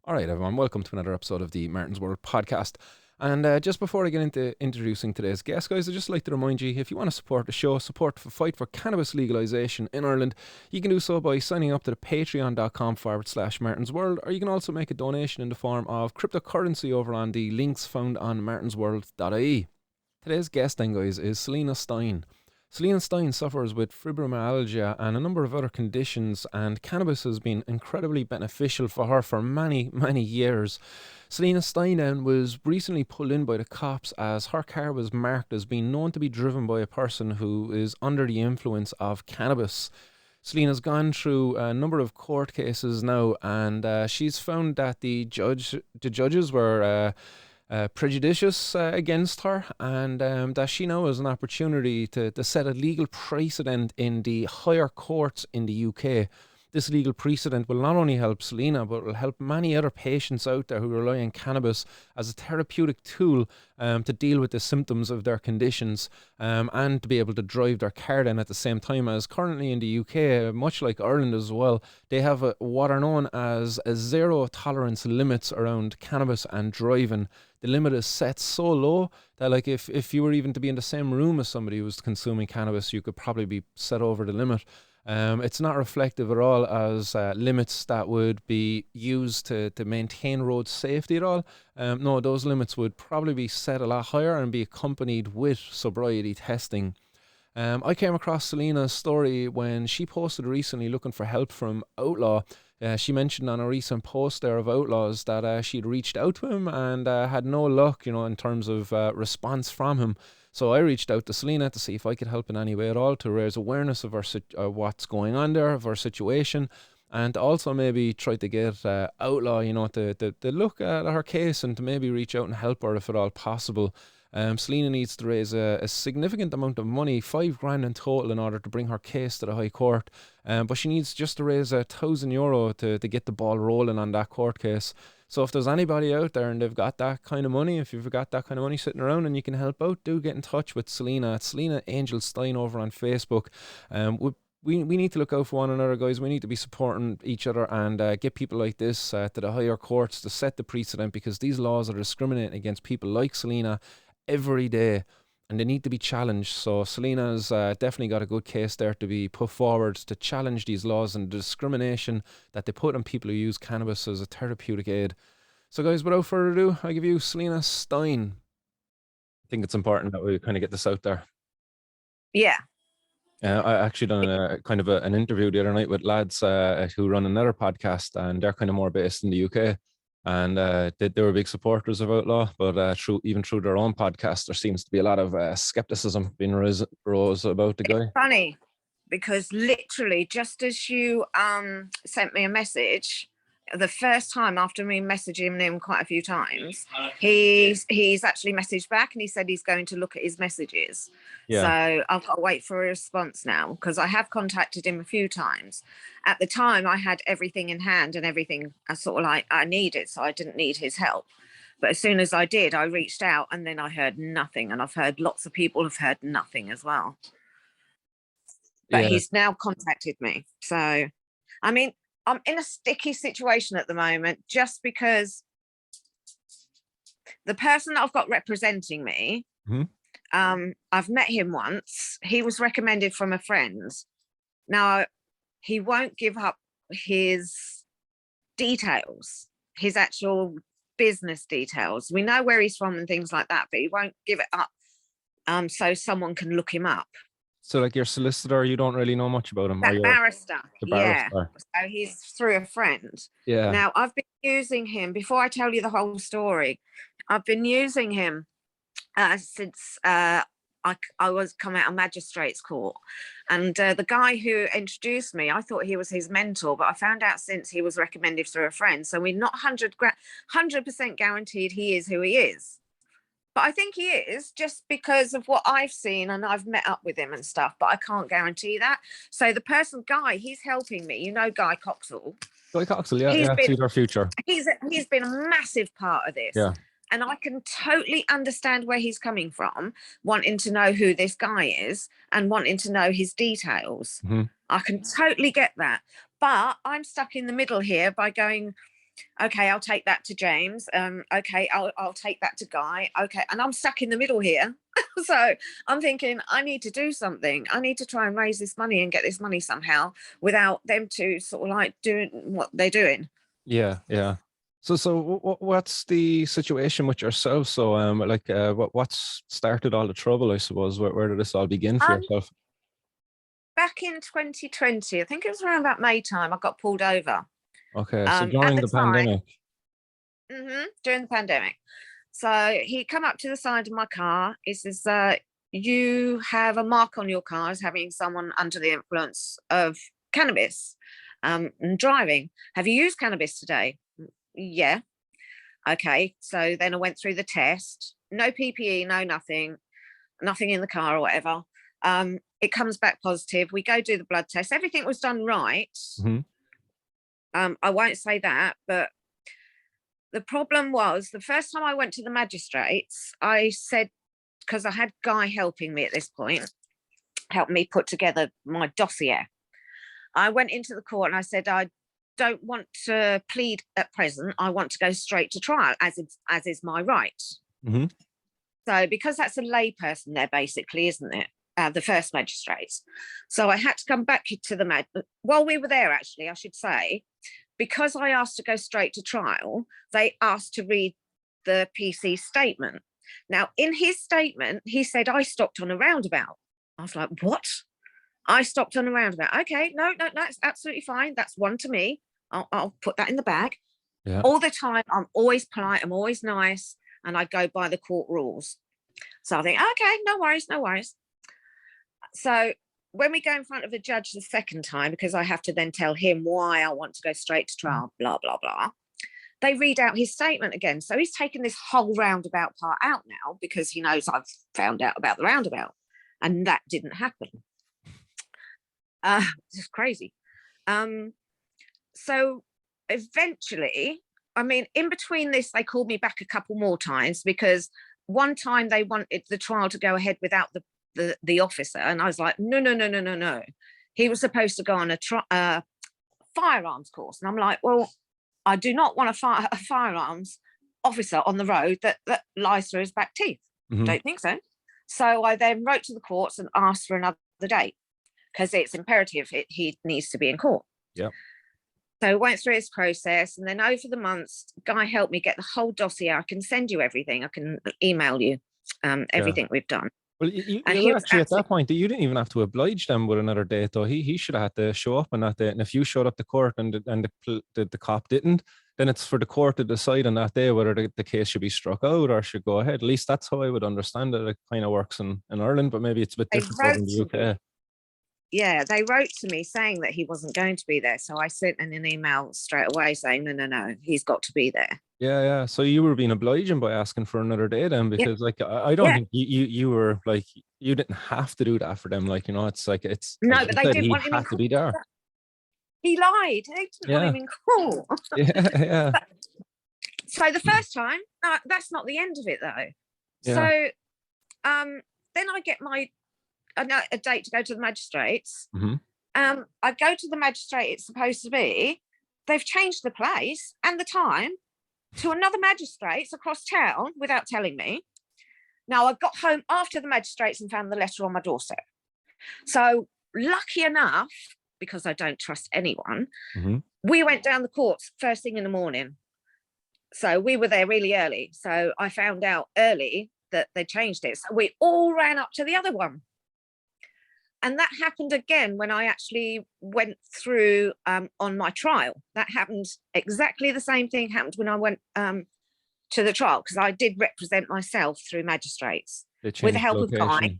All right, everyone, welcome to another episode of the Martin's World podcast. And just before I get into introducing today's guest, guys, I'd just like to remind you, if you want to support the show, support the fight for cannabis legalisation in Ireland, you can do so by signing up to the patreon.com/Martin's World, or you can also make a donation in the form of cryptocurrency over on the links found on martinsworld.ie. Today's guest then, guys, is Selina Stein. Selina Stein suffers with fibromyalgia and a number of other conditions, and cannabis has been incredibly beneficial for her for many, many years. Selina Stein then was recently pulled in by the cops as her car was marked as being known to be driven by a person who is under the influence of cannabis. Selina's gone through a number of court cases now, and she's found that the judges were prejudicious against her, and that she now has an opportunity to set a legal precedent in the higher courts in the UK. This legal precedent will not only help Selena, but will help many other patients out there who rely on cannabis as a therapeutic tool to deal with the symptoms of their conditions, and to be able to drive their car then at the same time. As currently in the UK, much like Ireland as well, they have what are known as a zero tolerance limits around cannabis and driving. The limit is set so low that, like, if you were even to be in the same room as somebody who was consuming cannabis, you could probably be set over the limit. It's not reflective at all as limits that would be used to maintain road safety at all. No, those limits would probably be set a lot higher and be accompanied with sobriety testing. I came across Selina's story when she posted recently looking for help from Outlaw. She mentioned on a recent post there of Outlaw's that she'd reached out to him and had no luck, in terms of response from him. So I reached out to Selena to see if I could help in any way at all to raise awareness of what's going on there, of our situation, and also maybe try to get Outlaw, to look at her case and to maybe reach out and help her if at all possible. Selena needs to raise a significant amount of money, €5,000 in total, in order to bring her case to the High Court. But she needs just to raise €1,000 to get the ball rolling on that court case. So if there's anybody out there and they've got that kind of money, if you've got that kind of money sitting around and you can help out, do get in touch with Selena. It's Selena Angel Stein over on Facebook. We need to look out for one another, guys. We need to be supporting each other and get people like this to the higher courts to set the precedent, because these laws are discriminating against people like Selena every day, and they need to be challenged. So Selena's definitely got a good case there to be put forward to challenge these laws and the discrimination that they put on people who use cannabis as a therapeutic aid. So, guys, without further ado, I give you Selina Stein. I think it's important that we kind of get this out there. Yeah. I actually done an interview the other night with lads who run another podcast, and they're kind of more based in the UK. And they were big supporters of Outlaw, but through their own podcast, there seems to be a lot of skepticism being rose about the guy. It's funny, because literally just as you sent me a message, the first time after me messaging him quite a few times, he's actually messaged back and he said he's going to look at his messages. Yeah. So I've got to wait for a response now, because I have contacted him a few times. At the time, I had everything in hand and everything I needed, so I didn't need his help. But as soon as I did, I reached out, and then I heard nothing. And I've heard lots of people have heard nothing as well. But yeah, he's now contacted me. So, I mean, I'm in a sticky situation at the moment, just because the person that I've got representing me, I've met him once. He was recommended from a friend. Now, he won't give up his details, his actual business details. We know where he's from and things like that, but he won't give it up so someone can look him up. So, like, your solicitor, you don't really know much about him? That barrister. Yeah. So he's through a friend. Yeah. Now, I've been using him, before I tell you the whole story, I've been using him since I was come out of magistrate's court. And the guy who introduced me, I thought he was his mentor, but I found out since he was recommended through a friend. So we're not 100% guaranteed he is who he is. But I think he is, just because of what I've seen, and I've met up with him and stuff, but I can't guarantee that. So the Guy, he's helping me. You know Guy Coxall. Guy Coxall, yeah, see our future. He's been a massive part of this. Yeah. And I can totally understand where he's coming from, wanting to know who this guy is and wanting to know his details. I can totally get that. But I'm stuck in the middle here by going, Okay, I'll take that to James. Okay, I'll take that to Guy. Okay, and I'm stuck in the middle here. So I'm thinking I need to do something. I need to try and raise this money and get this money somehow without them to sort of like doing what they're doing. Yeah, yeah. So what's the situation with yourself? So what's started all the trouble, I suppose? Where did this all begin for yourself? Back in 2020, I think it was around about May time, I got pulled over. Okay, so At during the the time, pandemic. during the pandemic. So he come up to the side of my car. He says, you have a mark on your car as having someone under the influence of cannabis and driving. Have you used cannabis today? Yeah. Okay. So then I went through the test. No PPE, no nothing in the car or whatever. It comes back positive. We go do the blood test. Everything was done right. Mm-hmm. I won't say that, but the problem was the first time I went to the magistrates, I said, because I had Guy helping me at this point, helped me put together my dossier. I went into the court and I said, I don't want to plead at present. I want to go straight to trial, as is my right. Mm-hmm. So because that's a lay person there, basically, isn't it? The first magistrates. So I had to come back to the while we were there, actually, I should say, because I asked to go straight to trial, they asked to read the PC statement. Now, in his statement, he said, I stopped on a roundabout. I was like, what? I stopped on a roundabout. Okay, no, it's absolutely fine. That's one to me. I'll put that in the bag. Yeah. All the time, I'm always polite. I'm always nice. And I go by the court rules. So I think, okay, no worries. So when we go in front of a judge the second time, because I have to then tell him why I want to go straight to trial, blah, blah, blah, they read out his statement again. So he's taken this whole roundabout part out now because he knows I've found out about the roundabout. And that didn't happen. It's crazy. So eventually, I mean, in between this, they called me back a couple more times because one time they wanted the trial to go ahead without the officer. And I was like, no. He was supposed to go on a firearms course. And I'm like, well, I do not want a firearms officer on the road that lies through his back teeth. Mm-hmm. Don't think so. So I then wrote to the courts and asked for another date because it's imperative he needs to be in court. Yeah. So went through his process, and then over the months, Guy helped me get the whole dossier. I can send you everything. I can email you everything we've done. Well, you actually at that point, you didn't even have to oblige them with another date, though. He should have had to show up on that date. And if you showed up to court and the cop didn't, then it's for the court to decide on that day whether the case should be struck out or should go ahead. At least that's how I would understand it. It kind of works in Ireland, but maybe it's a bit different over in the UK. Yeah, they wrote to me saying that he wasn't going to be there. So I sent an email straight away saying, no, he's got to be there. Yeah. So you were being obliging by asking for another day then, because like I don't think you were like, you didn't have to do that for them. Like, it's like no, but they didn't want him in court. Be there. He lied. They didn't want him in court. Yeah. So the first time, that's not the end of it though. Yeah. So then I get a date to go to the magistrates. Mm-hmm. I go to the magistrate it's supposed to be. They've changed the place and the time to another magistrate's across town without telling me. Now, I got home after the magistrates and found the letter on my doorstep. So lucky enough, because I don't trust anyone, mm-hmm. we went down the courts first thing in the morning. So we were there really early. So I found out early that they changed it. So we all ran up to the other one. And that happened again when I actually went through on my trial. That happened, exactly the same thing happened when I went to the trial, because I did represent myself through magistrates with the help of Guy.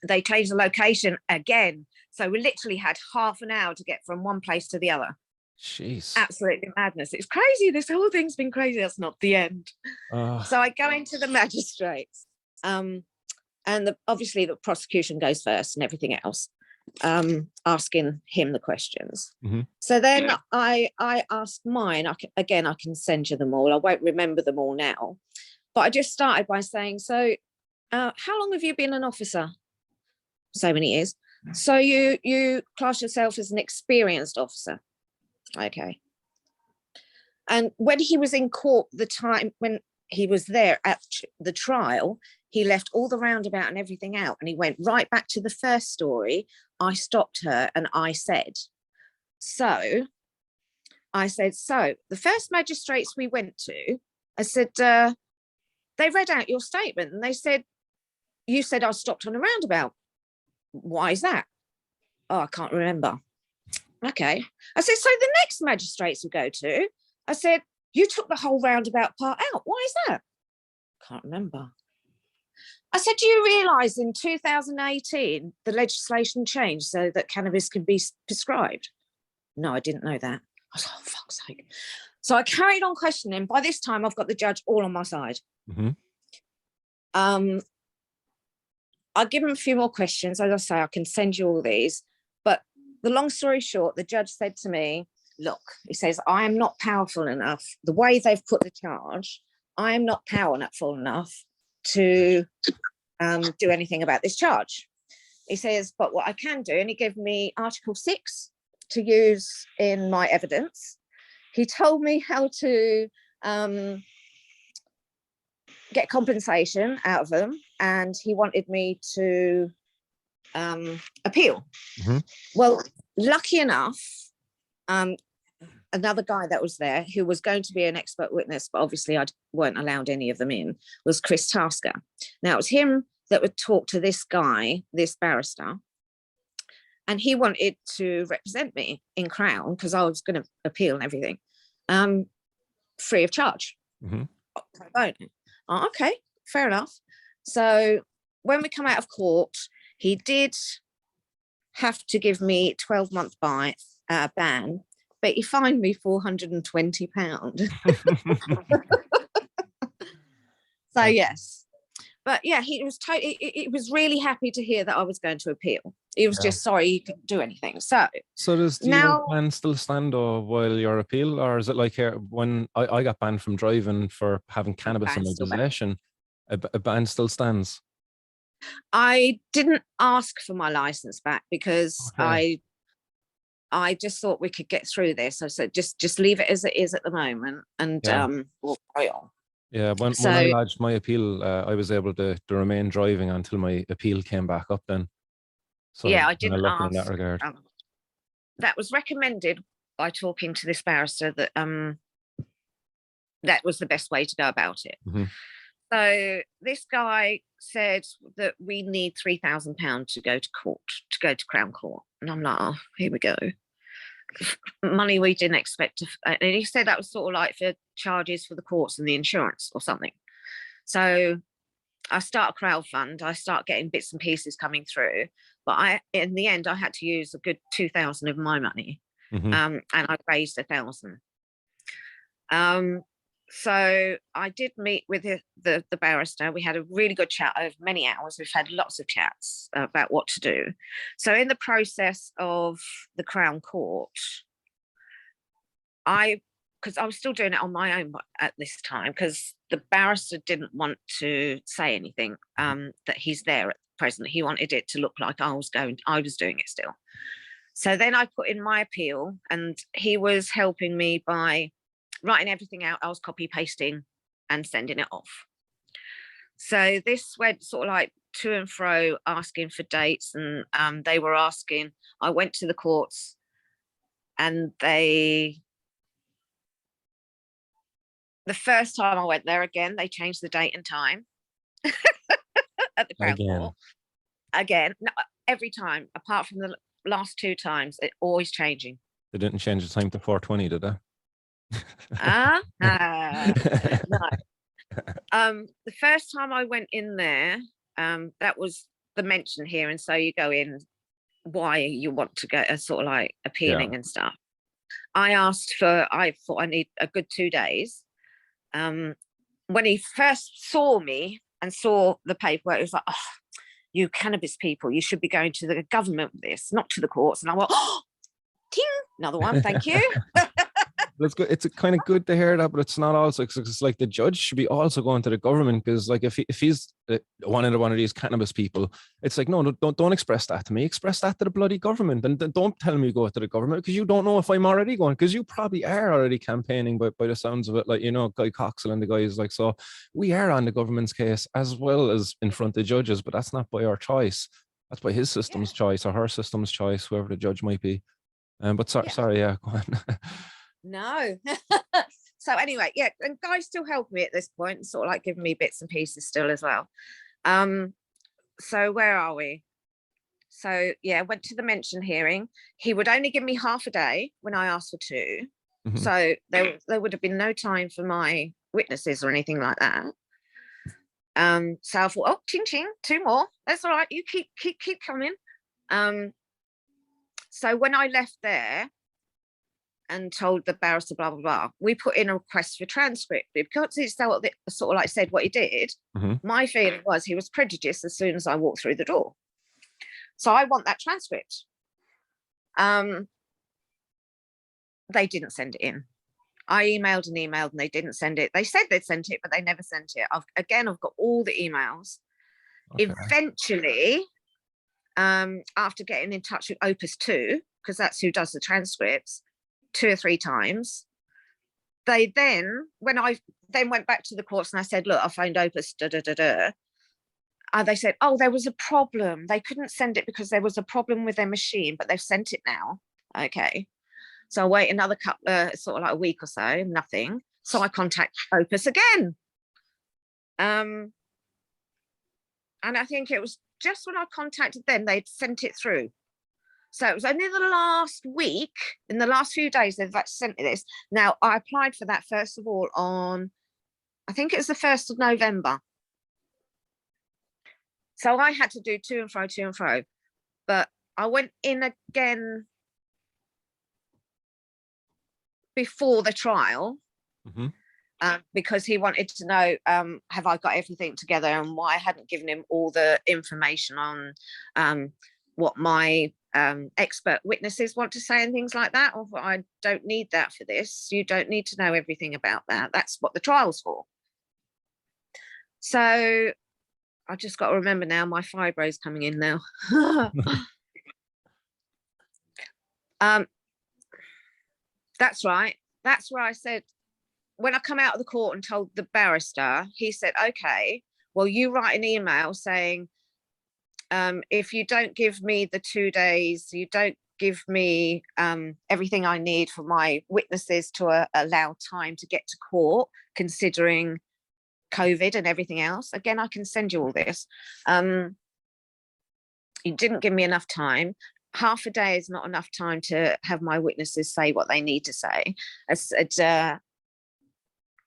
They changed the location again. So we literally had half an hour to get from one place to the other. Jeez. Absolutely madness. It's crazy. This whole thing's been crazy. That's not the end. So I go into the magistrates. And obviously the prosecution goes first and everything else, asking him the questions. Mm-hmm. So then I asked mine. I can send you them all. I won't remember them all now. But I just started by saying, so how long have you been an officer? So many years. So you class yourself as an experienced officer. Okay. And when he was in court, the time when he was there at the trial, he left all the roundabout and everything out, and he went right back to the first story. I stopped her and I said, so the first magistrates we went to, I said, they read out your statement and they said, you said I stopped on a roundabout. Why is that? Oh, I can't remember. Okay. I said, so the next magistrates we go to, I said, you took the whole roundabout part out. Why is that? Can't remember. I said, do you realise in 2018, the legislation changed so that cannabis can be prescribed? No, I didn't know that. I was like, oh, fuck's sake. So I carried on questioning. By this time, I've got the judge all on my side. Mm-hmm. I'll give him a few more questions. As I say, I can send you all these. But the long story short, the judge said to me, look, he says, I am not powerful enough. The way they've put the charge, I am not powerful enough to do anything about this charge. He says, but what I can do, and he gave me Article 6 to use in my evidence. He told me how to get compensation out of them, and he wanted me to appeal. Mm-hmm. Well, lucky enough, another guy that was there who was going to be an expert witness, but obviously I weren't allowed any of them in, was Chris Tasker. Now, it was him that would talk to this guy, this barrister, and he wanted to represent me in Crown because I was going to appeal and everything, free of charge. Mm-hmm. Oh, okay, fair enough. So when we come out of court, he did have to give me 12-month ban, but he fined me £420. So yes, but yeah, he was really happy to hear that I was going to appeal. He was just sorry he couldn't do anything. So does the ban still stand while your appeal, or is it like here when I got banned from driving for having cannabis in my possession, a ban still stands? I didn't ask for my license back because I just thought we could get through this. I said, just leave it as it is at the moment, and we'll carry on. Yeah, when I lodged my appeal, I was able to remain driving until my appeal came back up then. So yeah, I didn't ask. In that regard. That was recommended by talking to this barrister that that was the best way to go about it. Mm-hmm. So this guy said that we need £3,000 to go to court, to go to Crown Court. And I'm like, oh, here we go. Money we didn't expect to. And he said that was sort of like for charges for the courts and the insurance or something. So I start a crowdfund. I start getting bits and pieces coming through. But in the end, I had to use a good 2,000 of my money. Mm-hmm. And I raised 1,000. So I did meet with the barrister. We had a really good chat over many hours. We've had lots of chats about what to do. So in the process of the Crown Court, because I was still doing it on my own at this time, because the barrister didn't want to say anything, that he's there at present. He wanted it to look like I was doing it still. So then I put in my appeal, and he was helping me by writing everything out. I was copy pasting and sending it off. So this went sort of like to and fro, asking for dates, and they were asking. I went to the courts, and the first time I went there again, they changed the date and time at the Crown Court. Again, no, every time, apart from the last 2 times, it always changing. They didn't change the time to 4:20, did they? No. The first time I went in there, that was the mention here, and so you go in why you want to go sort of like appealing and stuff. I thought I need a good 2 days. When he first saw me and saw the paperwork, it was like, oh, you cannabis people, you should be going to the government with this, not to the courts. And I went, oh, ting, another one, thank you. But it's good. It's kind of good to hear that, but it's not also. It's like the judge should be also going to the government, because like if he's one of these cannabis people, it's like no, don't express that to me. Express that to the bloody government, and don't tell me go to the government, because you don't know if I'm already going, because you probably are already campaigning by the sounds of it. Like, you know, Guy Coxell and the guys, like, so we are on the government's case as well as in front of judges, but that's not by our choice. That's by his system's choice or her system's choice, whoever the judge might be. But sorry, yeah, go on. No. So anyway, yeah, and Guy still helped me at this point, sort of like giving me bits and pieces still as well. So where are we? So yeah, went to the mention hearing. He would only give me half a day when I asked for 2. Mhm. So there would have been no time for my witnesses or anything like that. So I thought, oh, ching ching, 2 more. That's all right. You keep coming. So when I left there and told the barrister, blah, blah, blah, we put in a request for transcript, because he sort of like said what he did. Mm-hmm. My feeling was he was prejudiced as soon as I walked through the door. So I want that transcript. They didn't send it in. I emailed and they didn't send it. They said they'd sent it, but they never sent it. I've got all the emails. Okay. Eventually, after getting in touch with Opus 2, because that's who does the transcripts, 2 or 3 times, they then, when I then went back to the courts and I said, look, I phoned Opus, they said, oh, there was a problem. They couldn't send it because there was a problem with their machine, but they've sent it now. Okay. So I wait another couple, sort of like a week or so, nothing. So I contact Opus again. And I think it was just when I contacted them, they'd sent it through. So it was only the last week, in the last few days, they've sent me this. Now, I applied for that, first of all, on, I think it was the 1st of November. So I had to do to and fro. But I went in again before the trial, because he wanted to know, have I got everything together, and why I hadn't given him all the information on what my expert witnesses want to say and things like that. Or I don't need that for this. You don't need to know everything about that. That's what the trial's for. So I just got to remember now, my fibro's coming in now. That's right. That's where I said, when I come out of the court and told the barrister, he said, okay, well, you write an email saying, if you don't give me the 2 days, you don't give me everything I need for my witnesses to allow time to get to court, considering COVID and everything else. Again, I can send you all this. You didn't give me enough time. Half a day is not enough time to have my witnesses say what they need to say. I said,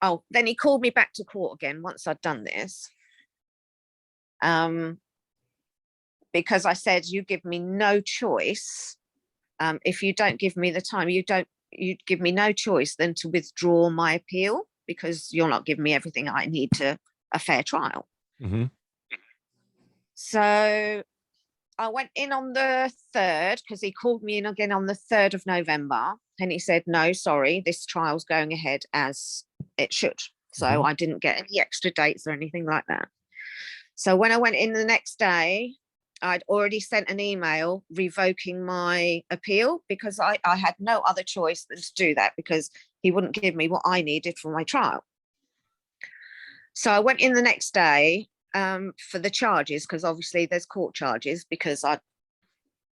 oh, then he called me back to court again once I'd done this. Because I said, you give me no choice. If you don't give me the time, you give me no choice than to withdraw my appeal, because you're not giving me everything I need to a fair trial. Mm-hmm. So I went in on the 3rd, because he called me in again on the 3rd of November, and he said, no, sorry, this trial's going ahead as it should. So I didn't get any extra dates or anything like that. So when I went in the next day, I'd already sent an email revoking my appeal, because I had no other choice than to do that, because he wouldn't give me what I needed for my trial. So I went in the next day for the charges, because obviously there's court charges, because I'd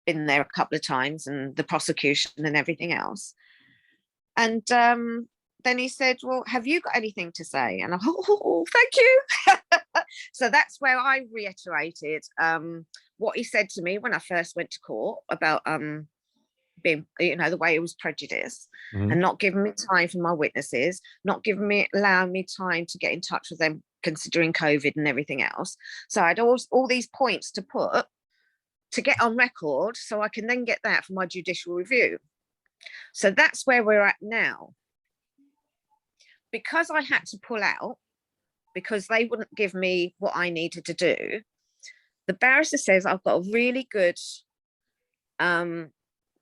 been there a couple of times, and the prosecution and everything else. And then he said, well, have you got anything to say? And I thought, oh, thank you. So that's where I reiterated what he said to me when I first went to court about being, the way it was prejudiced, and not giving me time for my witnesses, not allowing me time to get in touch with them, considering COVID and everything else. So I had all these points to put to get on record, so I can then get that for my judicial review. So that's where we're at now. Because I had to pull out, because they wouldn't give me what I needed to do, the barrister says I've got a really good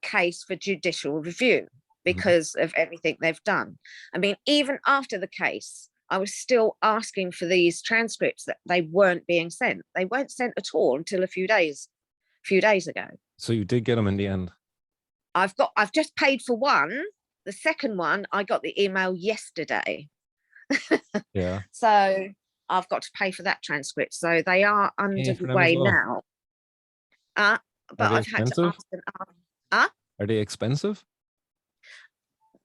case for judicial review. because of everything they've done. I mean, even after the case, I was still asking for these transcripts that they weren't being sent. They weren't sent at all until a few days ago. So you did get them in the end? I've just paid for one. The second one, I got the email yesterday. Yeah. So I've got to pay for that transcript. So they are underway now. But I've had to ask them. Are they expensive?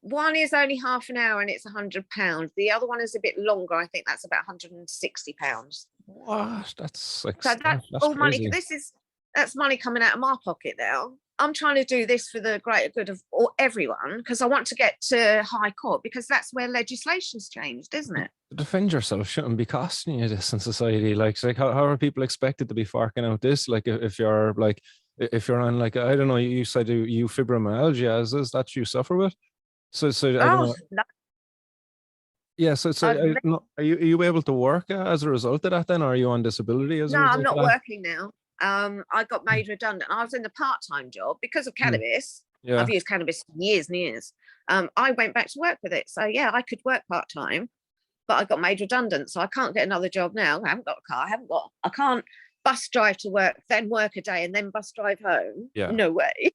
One is only half an hour and it's £100. The other one is a bit longer. I think that's about £160. What? That's like, so that's all crazy. money. That's money coming out of my pocket now. I'm trying to do this for the greater good of everyone, because I want to get to High Court, because that's where legislation's changed, isn't it? To defend yourself shouldn't be costing you this in society. Like how are people expected to be forking out this? Like if you're on, like, I don't know, you said you fibromyalgia, is that you suffer with? So I don't know. No. Yeah, so are you able to work as a result of that then, or are you on disability as a result? No, I'm not working now. I got made redundant. I was in a part-time job because of cannabis. Yeah. I've used cannabis for years and years. I went back to work with it. So yeah, I could work part-time, but I got made redundant. So I can't get another job now. I haven't got a car. I can't bus drive to work, then work a day and then bus drive home. Yeah. No way.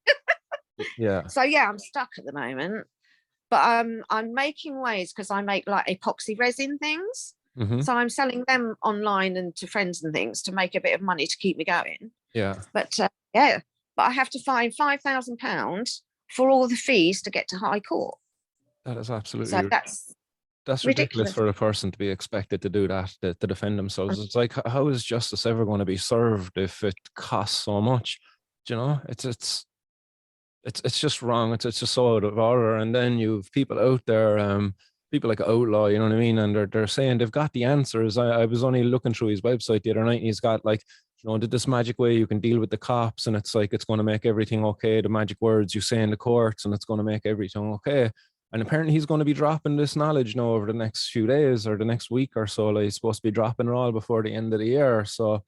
Yeah. So yeah, I'm stuck at the moment. But I'm making ways, because I make like epoxy resin things. So I'm selling them online and to friends and things to make a bit of money to keep me going. Yeah. But but I have to find £5,000 for all the fees to get to High Court. That is absolutely. So that's ridiculous for a person to be expected to do that, to defend themselves. It's like, how is justice ever going to be served if it costs so much? Do you know, it's just wrong. It's just so out of order. And then you've people out there, people like Outlaw, you know what I mean? And they're saying they've got the answers. I was only looking through his website the other night, and he's got, like, you know, this magic way you can deal with the cops, and it's like, it's going to make everything okay. The magic words you say in the courts, and it's going to make everything okay. And apparently he's going to be dropping this knowledge now over the next few days or the next week or so. Like, he's supposed to be dropping it all before the end of the year. So,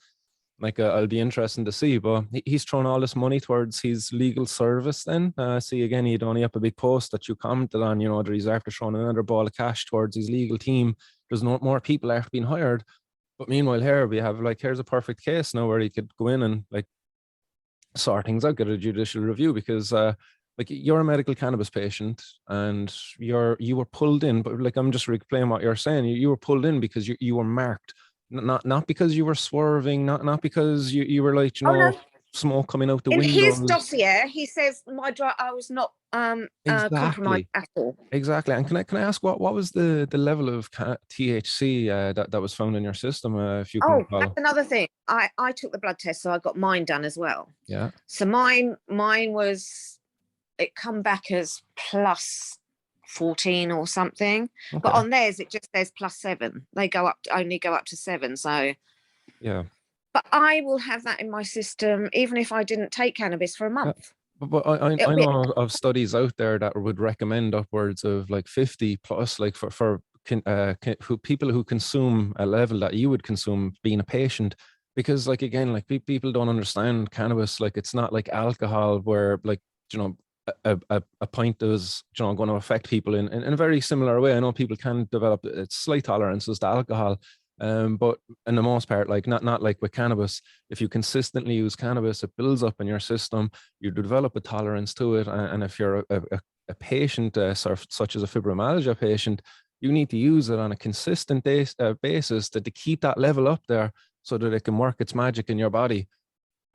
like, I'll be interested to see. But he's thrown all this money towards his legal service then. See, again, he'd only up a big post that you commented on, you know, that he's after throwing another ball of cash towards his legal team. There's no more people after being hired. But meanwhile, here we have, like, here's a perfect case now where he could go in and, like, sort things out, get a judicial review, because like, you're a medical cannabis patient and you were pulled in, but, like, I'm just replaying what you're saying. You were pulled in because you were marked, not because you were swerving, not because you were, like, you know, smoke coming out the windows. In his dossier, he says I was not compromised at all. Exactly. And can I ask what was the level of THC that was found in your system? If you can that's another thing. I took the blood test, so I got mine done as well. Yeah. So mine was, it come back as plus 14 or something. Okay. But on theirs it just says plus 7. They only go up to 7. So yeah. But I will have that in my system even if I didn't take cannabis for a month. Yeah. But I know of studies out there that would recommend upwards of, like, 50 plus, like, for people who consume a level that you would consume being a patient. Because, like, again, like, people don't understand cannabis. Like, it's not like alcohol where, like, you know, a pint is, you know, going to affect people in a very similar way. I know people can develop slight tolerances to alcohol, but in the most part, like, not like with cannabis. If you consistently use cannabis, it builds up in your system. You develop a tolerance to it, and if you're a patient, such as a fibromyalgia patient, you need to use it on a consistent basis to keep that level up there so that it can work its magic in your body.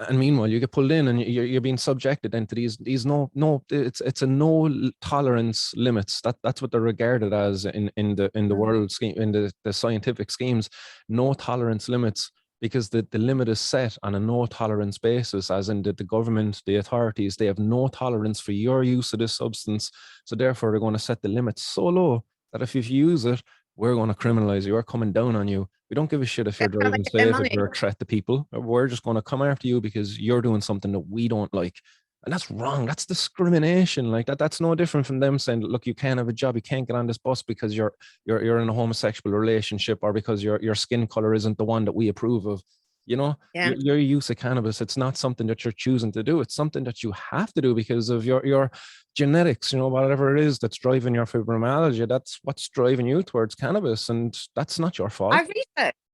And meanwhile, you get pulled in and you're being subjected into these it's a no tolerance limits. That's what they're regarded as in the world scheme, in the scientific schemes. No tolerance limits, because the limit is set on a no tolerance basis, as in the government, the authorities, they have no tolerance for your use of this substance. So therefore, they're going to set the limits so low that if you use it, we're going to criminalize you. We're coming down on you. We don't give a shit if you're driving safe, if you're a threat to people. We're just going to come after you because you're doing something that we don't like. And that's wrong. That's discrimination. Like, that's no different from them saying, look, you can't have a job, you can't get on this bus because you're in a homosexual relationship, or because your skin color isn't the one that we approve of. You know, Yeah. your use of cannabis, it's not something that you're choosing to do. It's something that you have to do because of your genetics, you know, whatever it is that's driving your fibromyalgia, that's what's driving you towards cannabis. And that's not your fault.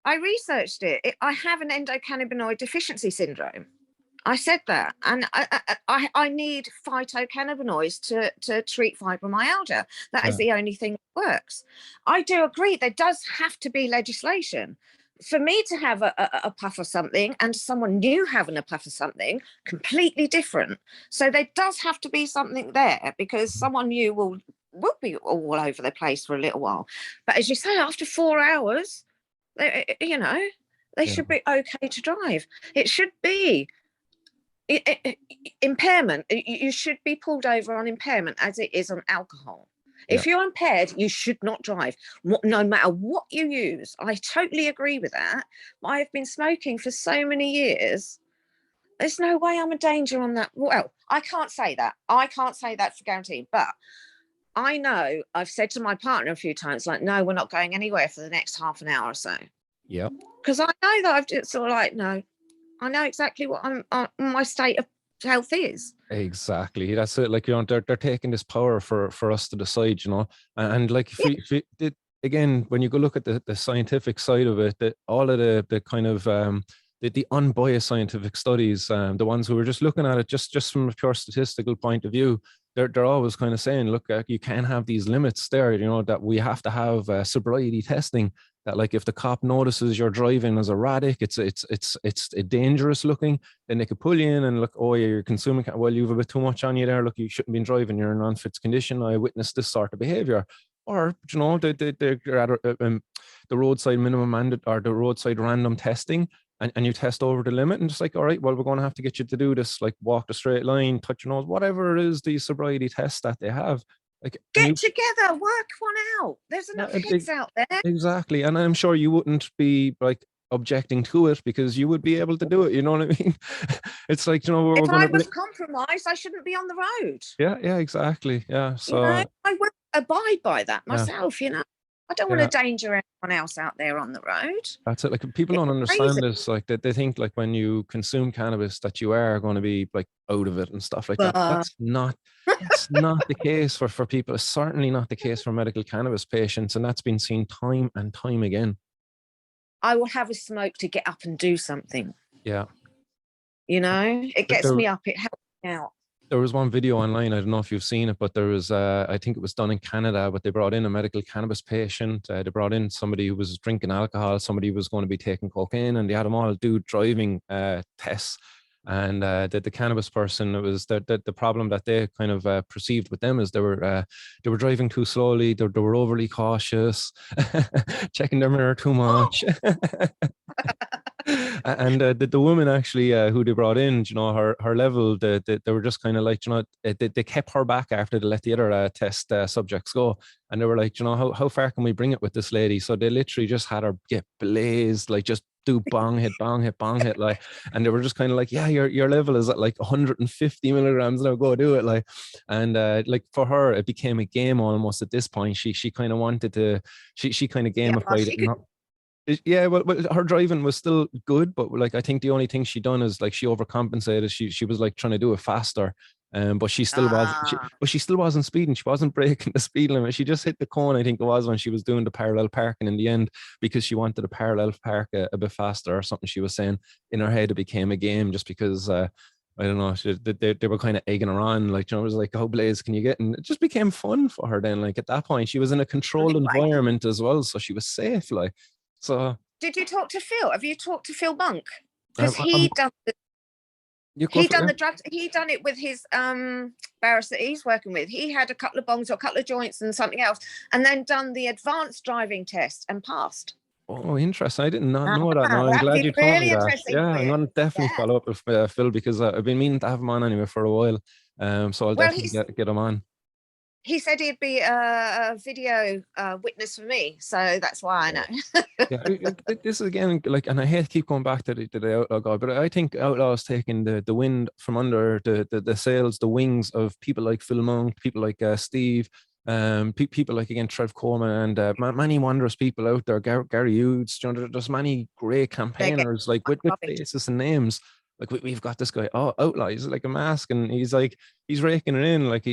I researched it. I have an endocannabinoid deficiency syndrome. I said that, and I need phytocannabinoids to treat fibromyalgia. That is the only thing that works. I do agree there does have to be legislation. For me to have a puff of something and someone new having a puff of something, completely different. So there does have to be something there, because someone new will be all over the place for a little while. But as you say, after 4 hours, you know, they should be okay to drive. It should be impairment. You should be pulled over on impairment as it is on alcohol. If you're impaired, you should not drive, no matter what you use. I totally agree with that. I have been smoking for so many years. There's no way I'm a danger on that. Well, I can't say that. I can't say that for guarantee. But I know I've said to my partner a few times, like, no, we're not going anywhere for the next half an hour or so. Yeah. Because I know that I've just sort of like, no, I know exactly what my state of health is. Exactly. That's it. Like, you know, they're taking this power for us to decide, you know, and like if we did, again, when you go look at the scientific side of it, that all of the kind of the unbiased scientific studies, the ones who are just looking at it just from a pure statistical point of view, they're always kind of saying, look, you can have these limits there, you know, that we have to have sobriety testing. That, like, if the cop notices you're driving as erratic, it's dangerous looking, then they could pull you in and look, oh yeah, you're consuming, well, you have a bit too much on you there, look, you shouldn't be driving, you're in an unfit condition, I witnessed this sort of behavior. Or, you know, the roadside minimum or the roadside random testing, and you test over the limit, and just like, all right, well, we're going to have to get you to do this, like walk the straight line, touch your nose, whatever it is, the sobriety tests that they have. Like, get together, work one out. There's enough heads out there. Exactly. And I'm sure you wouldn't be like objecting to it because you would be able to do it. You know what I mean? It's like, you know, if I was compromised, I shouldn't be on the road. Yeah, exactly. Yeah. So, you know, I would abide by that myself, you know. I don't want to danger anyone else out there on the road. That's it. Like, people don't understand this. Like, they think like when you consume cannabis that you are going to be like out of it and stuff like that. That's not the case for people. It's certainly not the case for medical cannabis patients, and that's been seen time and time again. I will have a smoke to get up and do something. Yeah. You know, it gets me up. It helps me out. There was one video online, I don't know if you've seen it, but there was, I think it was done in Canada, but they brought in a medical cannabis patient. They brought in somebody who was drinking alcohol, somebody who was going to be taking cocaine, and they had them all do driving tests. And the cannabis person, it was the problem that they kind of perceived with them is they were driving too slowly, they were overly cautious, checking their mirror too much. And the woman actually who they brought in, you know, her level, they were just kind of like, you know, they kept her back after they let the other test subjects go, and they were like, you know, how far can we bring it with this lady? So they literally just had her get blazed, like just do bong hit, like, and they were just kind of like, yeah, your level is at like 150 milligrams, now go do it, like. And like, for her, it became a game almost at this point. She kind of wanted to, she kind of gamified it. Yeah, well, her driving was still good, but like, I think the only thing she done is like she overcompensated. She was like trying to do it faster, but she still wasn't speeding. She wasn't breaking the speed limit. She just hit the cone, I think it was, when she was doing the parallel parking in the end, because she wanted to parallel park a bit faster or something. She was saying in her head it became a game just because I don't know, they were kind of egging her on, like, you know, it was like, oh, Blaze, can you get? And it just became fun for her then. Like, at that point, she was in a controlled environment as well, so she was safe, like. So, did you talk to Phil? Have you talked to Phil Monk? Because he done the drugs. He done it with his barrister that he's working with. He had a couple of bongs or a couple of joints and something else, and then done the advanced driving test and passed. Oh, interesting. I did not know that. No, I'm glad you told me that. Yeah, I'm going to definitely follow up with Phil, because I've been meaning to have him on anyway for a while. So I'll definitely get him on. He said he'd be a video witness for me, so that's why I know. Yeah, this is again, like, and I hate to keep going back to the outlaw guy, but I think outlaw is taking the wind from under the sails, the wings of people like Phil Monk, people like Steve, People like, again, Trev Coleman and many wondrous people out there, Gary Hughes, you know, there's many great They're getting campaigners like with rubbish. faces and names. Like we've got this guy, Outlaw, he's like a mask, and he's like, he's raking it in. Like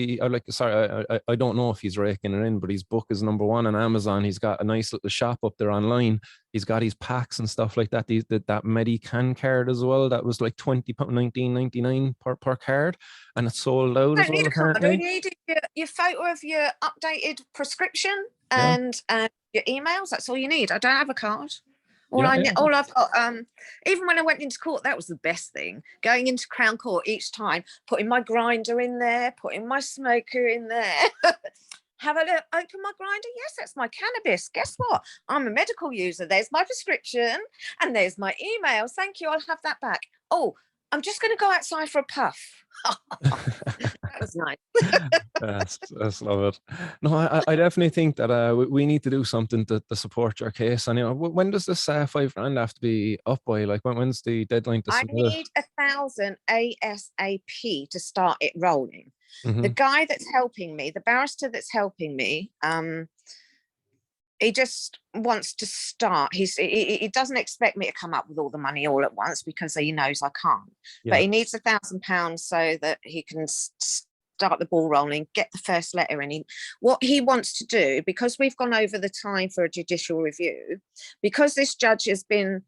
sorry, I don't know if he's raking it in, but his book is #1 on Amazon. He's got a nice little shop up there online. He's got his packs and stuff like that. That Medican card as well. That was like £20, 19.99 per card, and it's sold out You as don't need well a card. All you apparently. need is your photo of your updated prescription Yeah, and your emails. That's all you need. I don't have a card. yeah, yeah. All I've got, even when I went into court, that was the best thing. Going into Crown Court each time, putting my grinder in there, putting my smoker in there. Have a look, open my grinder. Yes, that's my cannabis. Guess what? I'm a medical user. There's my prescription and there's my email. Thank you. I'll have that back. Oh, I'm just going to go outside for a puff. That was nice. That's love it. No, I definitely think that we need to do something to support your case. And you know, when does this £5,000 have to be up by? Like when's the deadline to I submit it? need 1,000 ASAP to start it rolling. The Mm-hmm. guy that's helping me, the barrister that's helping me, he just wants to start. He doesn't expect me to come up with all the money all at once because he knows I can't. But Yeah. he needs £1,000 so that he can start the ball rolling, get the first letter in. What he wants to do, because we've gone over the time for a judicial review, because this judge has been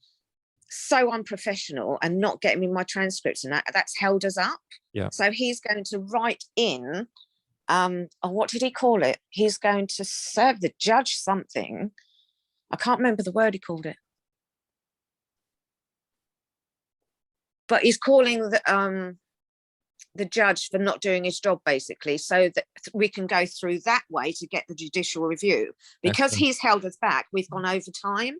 so unprofessional and not getting me my transcripts, and that's held us up. Yeah. So he's going to write in, what did he call it? He's going to serve the judge something. I can't remember the word he called it. But he's calling the judge for not doing his job, basically, so that we can go through that way to get the judicial review. Because Excellent. he's held us back, we've gone over time.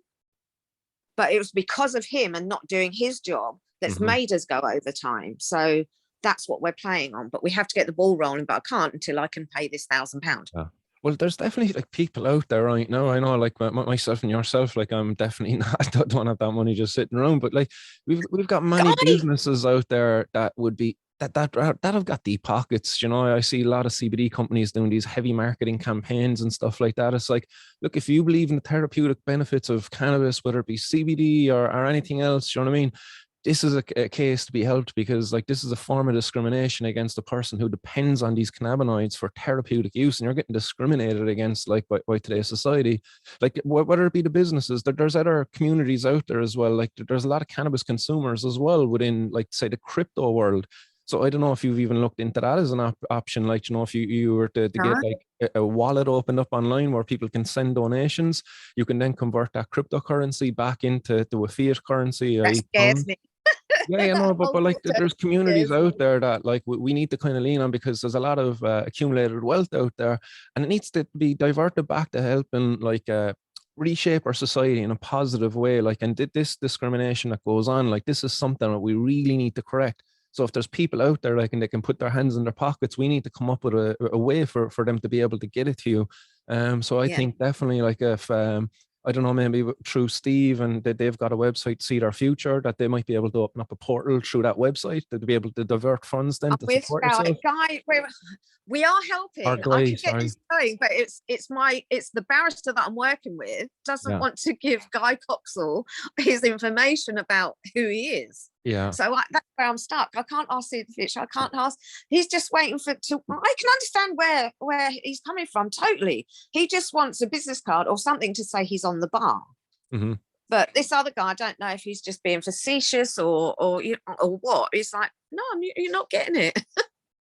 But it was because of him and not doing his job that's made us go over time. So that's what we're playing on. But we have to get the ball rolling, but I can't until I can pay this £1,000. Yeah. Well, there's definitely like people out there right now. I know, like myself and yourself, like I'm definitely not, I don't have that money just sitting around. But like we've got many Guy, businesses out there that would be that have got deep pockets. You know, I see a lot of CBD companies doing these heavy marketing campaigns and stuff like that. It's like, look, if you believe in the therapeutic benefits of cannabis, whether it be CBD or anything else, you know what I mean? This is a case to be helped, because like this is a form of discrimination against a person who depends on these cannabinoids for therapeutic use, and you're getting discriminated against like by today's society. Like whether it be the businesses, there's other communities out there as well. Like there's a lot of cannabis consumers as well within, like, say, the crypto world. So I don't know if you've even looked into that as an option. Like, you know, if you were to get like a wallet opened up online where people can send donations, you can then convert that cryptocurrency back into a fiat currency, that i.e. scares me. Yeah, you know, That but whole like thought there's communities scares out me. there that like we need to kind of lean on, because there's a lot of accumulated wealth out there, and it needs to be diverted back to helping like reshape our society in a positive way. Like, and this discrimination that goes on, like this is something that we really need to correct. So if there's people out there like, and they can put their hands in their pockets, we need to come up with a way for them to be able to get it to you. So I Yeah. think definitely like if I don't know, maybe through Steve and they've got a website, Seed Our Future, that they might be able to open up a portal through that website to be able to divert funds then to With support Guy, yourself. we are Or helping. I Guy, could get sorry. this going, but it's the barrister that I'm working with doesn't Yeah. want to give Guy Coxall his information about who he is. Yeah. So that's where I'm stuck. I can't ask the future. I can't ask. He's just waiting I can understand where he's coming from totally. He just wants a business card or something to say he's on the bar. Mm-hmm. But this other guy, I don't know if he's just being facetious or what. He's like, no, you're not getting it.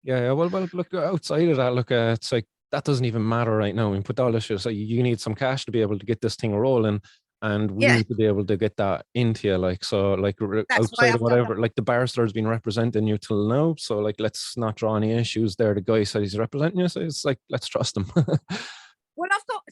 Yeah. Well, look, outside of that, look, it's like that doesn't even matter right now. I mean, put all this shit, so you need some cash to be able to get this thing rolling. And we Yeah, need to be able to get that into you, like, so, like, that's why outside of I've done whatever, like, the barrister has been representing you till now, so, like, let's not draw any issues there. The guy said he's representing you, so it's like, let's trust him. Well, I've got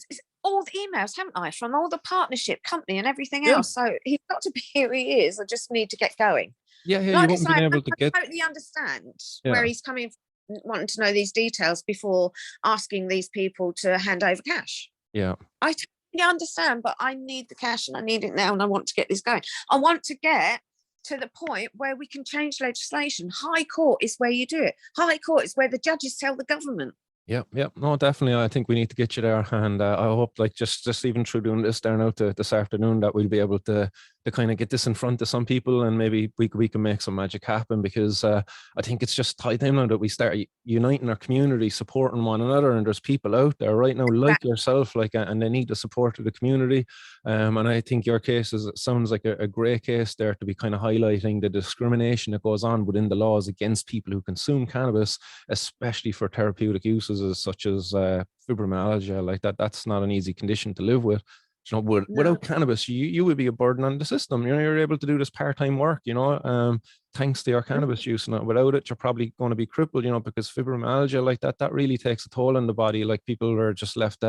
all the emails, haven't I, from all the partnership company and everything Yeah, else. So he's got to be who he is. I just need to get going. yeah, you Like I won't say, been I able to get, totally understand yeah, where he's coming from, wanting to know these details before asking these people to hand over cash. yeah, I totally understand, but I need the cash and I need it now and I want to get this going. I want to get to the point where we can change legislation. High court is where you do it. High court is where the judges tell the government. Yeah, yeah, no, definitely. I think we need to get you there, and I hope, like, just even through doing this there now to this afternoon, that we'll be able to kind of get this in front of some people, and maybe we can make some magic happen. Because I think it's just high time now that we start uniting our community, supporting one another. And there's people out there right now like yourself, like, and they need the support of the community. And I think your case sounds like a great case there to be kind of highlighting the discrimination that goes on within the laws against people who consume cannabis, especially for therapeutic uses such as fibromyalgia. Like that's not an easy condition to live with. You know, No. without cannabis, you would be a burden on the system. You know, you're able to do this part-time work, you know, thanks to your cannabis use. And without it, you're probably going to be crippled, you know, because fibromyalgia like that really takes a toll on the body. Like, people are just left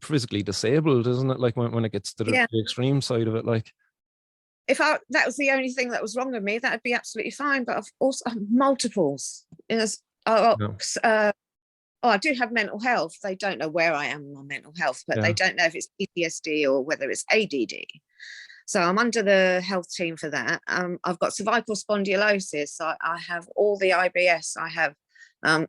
physically disabled, isn't it? Like, when it gets to the extreme side of it, like. If that was the only thing that was wrong with me, that'd be absolutely fine. But I've also multiples. Yes. I do have mental health. They don't know where I am in my mental health, but they don't know if it's PTSD or whether it's ADD. So I'm under the health team for that. I've got cervical spondylosis. I have all the IBS. I have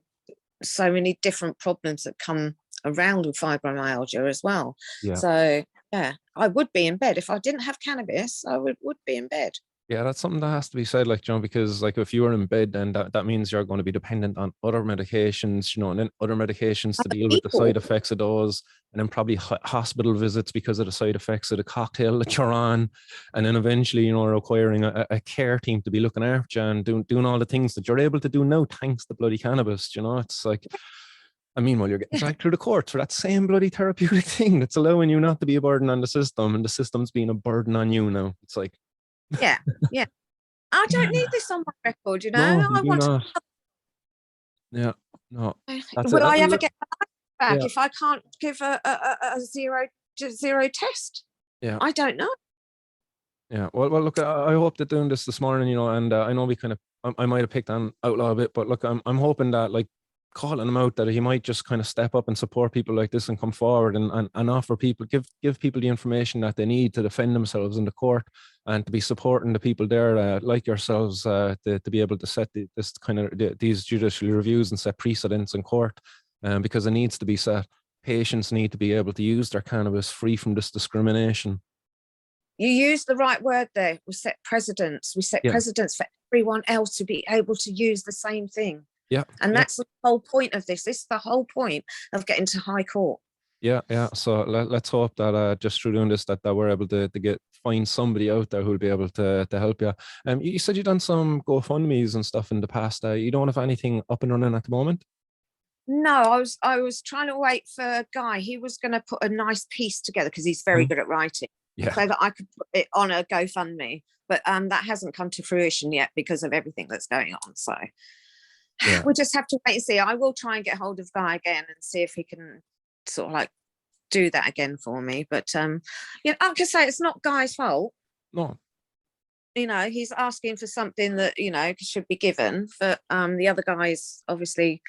so many different problems that come around with fibromyalgia as well. Yeah. So yeah, I would be in bed if I didn't have cannabis. I would be in bed. Yeah, that's something that has to be said, like, John, because, like, if you are in bed, then that means you're going to be dependent on other medications, you know, and then other medications to Other deal with the people. side effects of those, and then probably hospital visits because of the side effects of the cocktail that you're on, and then eventually, you know, requiring a care team to be looking after you and doing all the things that you're able to do now thanks to bloody cannabis. You know, it's like, I mean, while you're getting dragged through the courts for that same bloody therapeutic thing that's allowing you not to be a burden on the system, and the system's being a burden on you now. It's like, Yeah. I don't need this on my record, you know. no, you I do want not. Yeah, no, that's it. Will I ever get my life back Yeah. if I can't give a zero test? Yeah. I don't know. Yeah. Well, look, I hope that doing this morning, you know, and I know we kind of, I might have picked on Outlaw a bit, but look, I'm hoping that, like, calling him out, that he might just kind of step up and support people like this and come forward and offer people, give people the information that they need to defend themselves in the court, and to be supporting the people there, like yourselves, to be able to set this kind of these judicial reviews and set precedents in court, because it needs to be set. Patients need to be able to use their cannabis free from this discrimination. You use the right word there. We set precedents. We set precedents for everyone else to be able to use the same thing. Yeah. And that's the whole point of this. This is the whole point of getting to High Court. Yeah. So let's hope that just through doing this, that we're able to find somebody out there who'll be able to help you. You said you've done some GoFundMe's and stuff in the past. You don't have anything up and running at the moment? No, I was trying to wait for a guy. He was going to put a nice piece together because he's very good at writing. Yeah. So that I could put it on a GoFundMe, but that hasn't come to fruition yet because of everything that's going on. So we just have to wait and see. I will try and get hold of Guy again and see if he can sort of like do that again for me. But you know, like I say, it's not Guy's fault. No. You know, he's asking for something that, you know, should be given. But the other guy is obviously,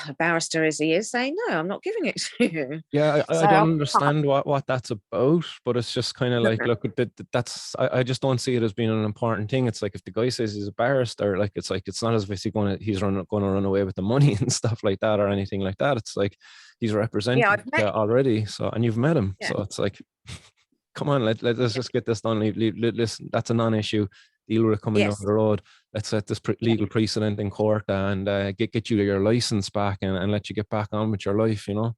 a barrister as he is, saying, no, I'm not giving it to you. Yeah, I don't understand what that's about, but it's just kind of like, look, that's, I just don't see it as being an important thing. It's like, if the guy says he's a barrister, like, it's not as if he's going to run away with the money and stuff like that or anything like that. It's like, he's representing already. So, and you've met him. Yeah. So it's like, come on, let's just get this done. Listen, that's a non-issue. Deal with it coming down the road. Let's set this legal precedent in court and get you your license back and let you get back on with your life, you know.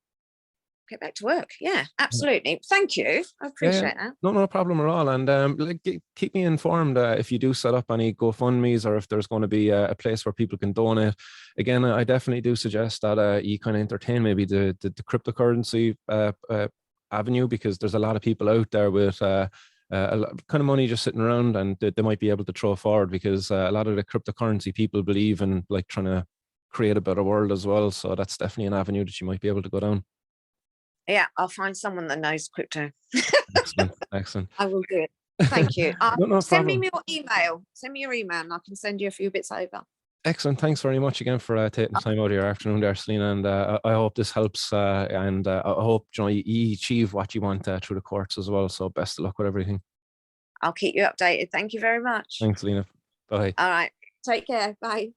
Get back to work. Yeah, absolutely. Thank you. I appreciate that. No problem at all. And keep me informed if you do set up any GoFundMe's, or if there's going to be a place where people can donate. Again, I definitely do suggest that you kind of entertain maybe the cryptocurrency avenue, because there's a lot of people out there with a lot kind of money just sitting around, and they might be able to throw forward, because a lot of the cryptocurrency people believe in, like, trying to create a better world as well. So that's definitely an avenue that you might be able to go down. Yeah, I'll find someone that knows crypto. Excellent. I will do it. Thank you. No send me your email. Send me your email and I can send you a few bits over. Excellent. Thanks very much again for taking time out of your afternoon there, Selena. And I hope this helps. And I hope, you know, you achieve what you want through the courts as well. So best of luck with everything. I'll keep you updated. Thank you very much. Thanks, Selena. Bye. All right. Take care. Bye.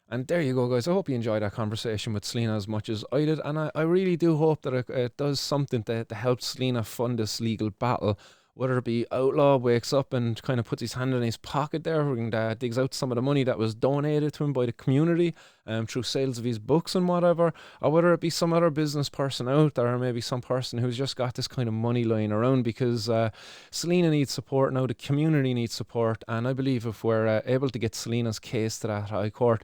And there you go, guys. I hope you enjoyed that conversation with Selena as much as I did. And I really do hope that it does something to help Selena fund this legal battle. Whether it be Outlaw wakes up and kind of puts his hand in his pocket there and digs out some of the money that was donated to him by the community through sales of his books and whatever, or whether it be some other business person out there, or maybe some person who's just got this kind of money lying around, because Selena needs support now, the community needs support, and I believe if we're able to get Selena's case to that High Court,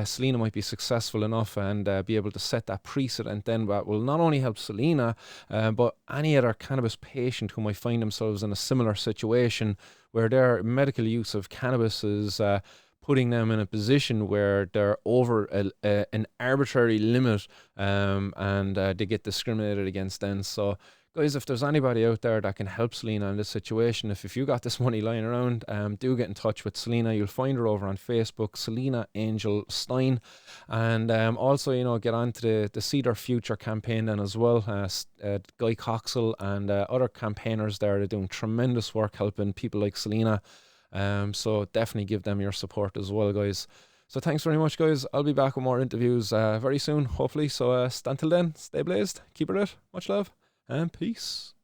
Selena might be successful enough and be able to set that precedent then that will not only help Selena, but any other cannabis patient who might find themselves in a similar situation where their medical use of cannabis is putting them in a position where they're over an arbitrary limit, and they get discriminated against then. So guys, if there's anybody out there that can help Selena in this situation, if you got this money lying around, do get in touch with Selena. You'll find her over on Facebook, Selina Angel Stein. And also, get on to the See Their Future campaign then as well. Guy Coxell and other campaigners there are doing tremendous work helping people like Selena. So definitely give them your support as well, guys. So thanks very much, guys. I'll be back with more interviews very soon, hopefully. So until then, stay blazed, keep it lit, much love, and peace.